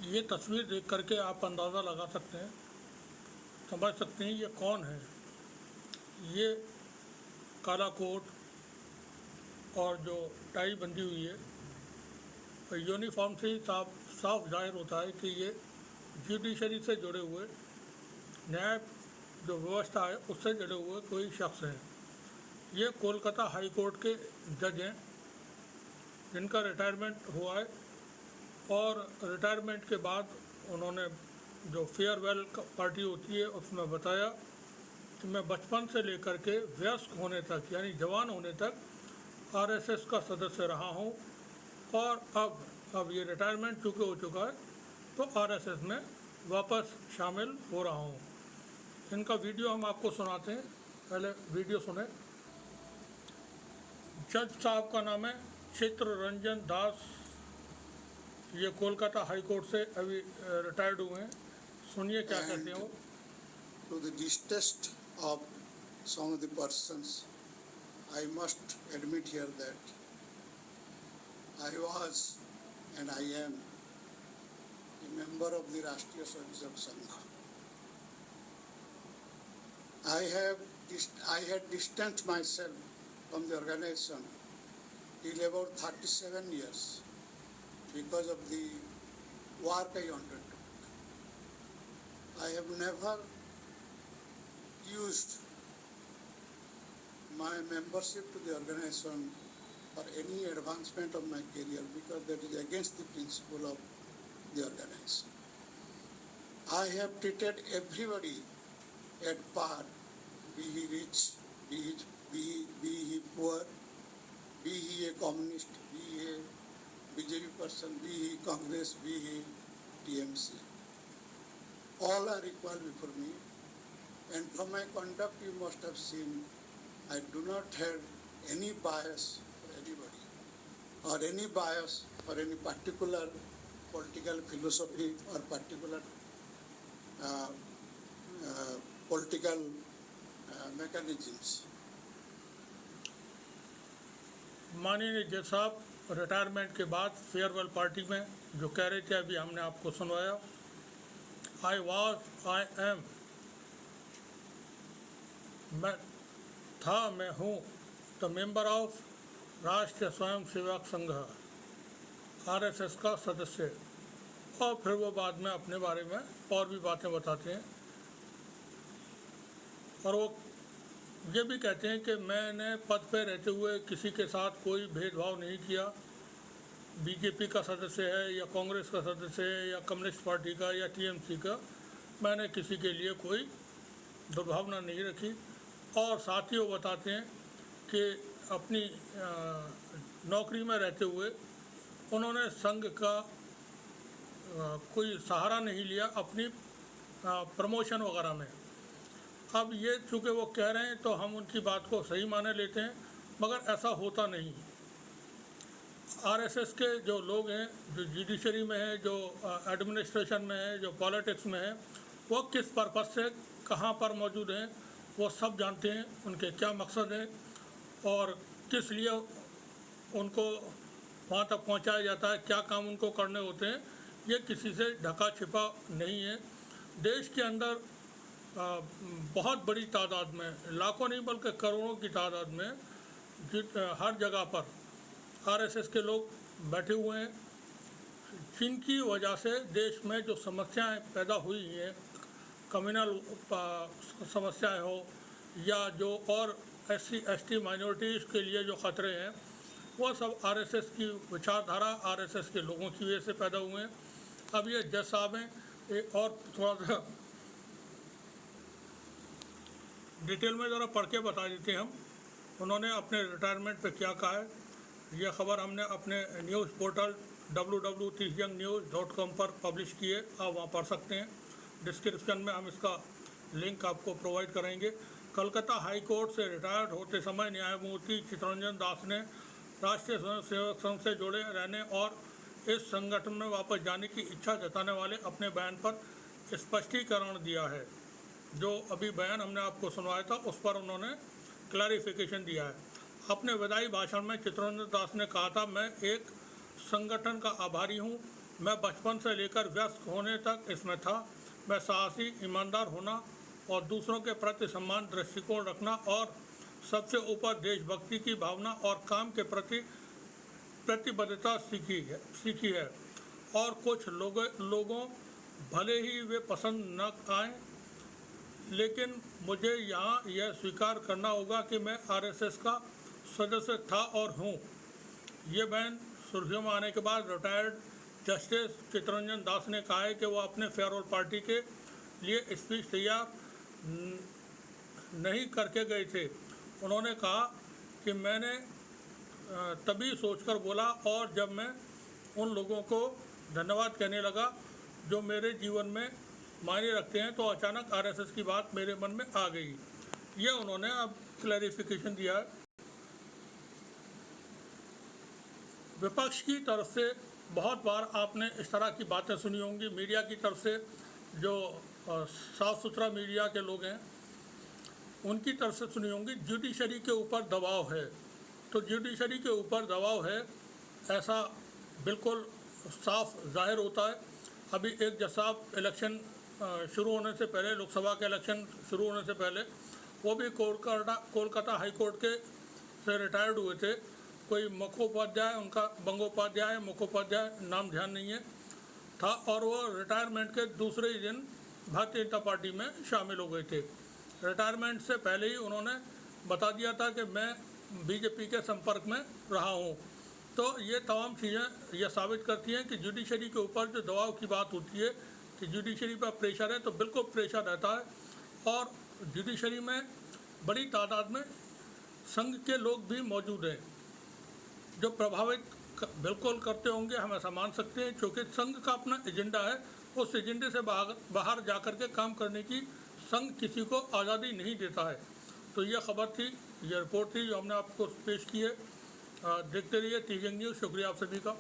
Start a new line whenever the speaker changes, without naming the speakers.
ये तस्वीर देख करके आप अंदाज़ा लगा सकते हैं, समझ सकते हैं ये कौन है। ये काला कोट और जो टाई बंधी हुई है, यूनिफॉर्म से ही साफ जाहिर होता है कि ये जुडिशरी से जुड़े हुए, न्याय जो व्यवस्था है उससे जुड़े हुए कोई शख्स हैं। ये कोलकाता हाई कोर्ट के जज हैं जिनका रिटायरमेंट हुआ है, और रिटायरमेंट के बाद उन्होंने जो फेयरवेल पार्टी होती है उसमें बताया कि मैं बचपन से लेकर के वयस्क होने तक यानी जवान होने तक आरएसएस का सदस्य रहा हूं, और अब ये रिटायरमेंट चूँकि हो चुका है तो आरएसएस में वापस शामिल हो रहा हूं। इनका वीडियो हम आपको सुनाते हैं, पहले वीडियो सुने। जज साहब का नाम है चित्तरंजन दास, ये कोलकाता हाई कोर्ट से अभी रिटायर्ड हुए हैं। सुनिए क्या कहते हैं वो।
To the distaste of some of the persons, I must admit here that I was and I am a member of the Rashtriya Swayamsevak Sangha. I had distanced myself from the organization till about 37 years because of the work I undertook. I have never used my membership to the organization for any advancement of my career because that is against the principle of the organization. I have treated everybody at par, be he rich, be he poor, be he a communist, be he a BJP person, be he Congress, be he TMC. All are equal before me, and from my conduct you must have seen I do not have any bias for anybody or any bias for any particular political philosophy or particular political mechanisms.
माननीय जज साहब retirement के बाद farewell party में जो कह रहे थे अभी हमने आपको सुनवाया, आई एम, मैं हूँ द मेंबर ऑफ राष्ट्रीय स्वयंसेवक संघ, आरएसएस का सदस्य। और फिर वो बाद में अपने बारे में और भी बातें बताते हैं, और वो ये भी कहते हैं कि मैंने पद पर रहते हुए किसी के साथ कोई भेदभाव नहीं किया, बीजेपी का सदस्य है या कांग्रेस का सदस्य है या कम्युनिस्ट पार्टी का या टीएमसी का, मैंने किसी के लिए कोई दुर्भावना नहीं रखी। और साथ ही वो बताते हैं कि अपनी नौकरी में रहते हुए उन्होंने संघ का कोई सहारा नहीं लिया अपनी प्रमोशन वगैरह में। अब ये चूँकि वो कह रहे हैं तो हम उनकी बात को सही माने लेते हैं, मगर ऐसा होता नहीं। आरएसएस के जो लोग हैं, जो जुडिशरी में है, जो एडमिनिस्ट्रेशन में है, जो पॉलिटिक्स में है, वो किस पर्पस से कहाँ पर मौजूद हैं वो सब जानते हैं, उनके क्या मकसद हैं और किस लिए उनको वहाँ तक पहुँचाया जाता है, क्या काम उनको करने होते हैं, ये किसी से ढका छिपा नहीं है। देश के अंदर बहुत बड़ी तादाद में, लाखों नहीं बल्कि करोड़ों की तादाद में हर जगह पर आरएसएस के लोग बैठे हुए हैं, जिनकी वजह से देश में जो समस्याएं पैदा हुई हैं, कम्युनल समस्याएं हो या जो और SC/ST माइनॉरिटीज़ के लिए जो ख़तरे हैं, वो सब आरएसएस की विचारधारा, आरएसएस के लोगों की वजह से पैदा हुए हैं। अब ये जज साहब हैं, एक और थोड़ा सा डिटेल में ज़रा पढ़ के बता देते हैं हम, उन्होंने अपने रिटायरमेंट पे क्या कहा है। यह ख़बर हमने अपने न्यूज़ पोर्टल www.tishyoungnews.com पर पब्लिश की है, आप वहाँ पढ़ सकते हैं। डिस्क्रिप्शन में हम इसका लिंक आपको प्रोवाइड करेंगे। कलकत्ता हाई कोर्ट से रिटायर्ड होते समय न्यायमूर्ति चित्तरंजन दास ने राष्ट्रीय स्वयंसेवक संघ से जुड़े रहने और इस संगठन में वापस जाने की इच्छा जताने वाले अपने बयान पर स्पष्टीकरण दिया है। जो अभी बयान हमने आपको सुनवाया था उस पर उन्होंने क्लैरिफिकेशन दिया है। अपने विदाई भाषण में चित्तरंजन दास ने कहा था, मैं एक संगठन का आभारी हूँ मैं बचपन से लेकर वयस्क होने तक इसमें था। मैं साहसी, ईमानदार होना और दूसरों के प्रति सम्मान दृष्टिकोण रखना और सबसे ऊपर देशभक्ति की भावना और काम के प्रति प्रतिबद्धता सीखी है। और कुछ लोगों भले ही वे पसंद न आए, लेकिन मुझे यहाँ यह स्वीकार करना होगा कि मैं आरएसएस का सदस्य था और हूँ। ये बयान सुर्खियों में आने के बाद रिटायर्ड जस्टिस चित्तरंजन दास ने कहा है कि वो अपने फेयरवेल पार्टी के लिए स्पीच तैयार नहीं करके गए थे। उन्होंने कहा कि मैंने तभी सोचकर बोला, और जब मैं उन लोगों को धन्यवाद कहने लगा जो मेरे जीवन में मायने रखते हैं, तो अचानक आरएसएस की बात मेरे मन में आ गई। ये उन्होंने अब क्लैरिफिकेशन दिया है। विपक्ष की तरफ से बहुत बार आपने इस तरह की बातें सुनी होंगी। मीडिया की तरफ से जो साफ सुथरा मीडिया के लोग हैं उनकी तरफ से सुनी होंगी, जुडिशरी के ऊपर दबाव है। तो जुडिशरी के ऊपर दबाव है ऐसा बिल्कुल साफ जाहिर होता है। अभी एक जज साहब इलेक्शन शुरू होने से पहले, लोकसभा के इलेक्शन शुरू होने से पहले, वो भी कोलकाता हाई कोर्ट के से रिटायर्ड हुए थे। कोई मुखोपाध्याय, उनका बंगोपाध्याय मुखोपाध्याय नाम ध्यान नहीं है था, और वो रिटायरमेंट के दूसरे ही दिन भारतीय जनता पार्टी में शामिल हो गए थे। रिटायरमेंट से पहले ही उन्होंने बता दिया था कि मैं बीजेपी के संपर्क में रहा हूँ। तो ये तमाम चीज़ें यह साबित करती हैं कि जुडिशरी के ऊपर जो दबाव की बात होती है कि जुडिशरी पर प्रेशर है, तो बिल्कुल प्रेशर रहता है। और जुडिशरी में बड़ी तादाद में संघ के लोग भी मौजूद हैं जो प्रभावित बिल्कुल करते होंगे, हम ऐसा मान सकते हैं, क्योंकि संघ का अपना एजेंडा है। उस एजेंडे से बाहर जा कर के काम करने की संघ किसी को आज़ादी नहीं देता है। तो ये खबर थी, ये रिपोर्ट थी जो हमने आपको पेश की है। देखते रहिए TVN न्यूज़। शुक्रिया आप सभी का।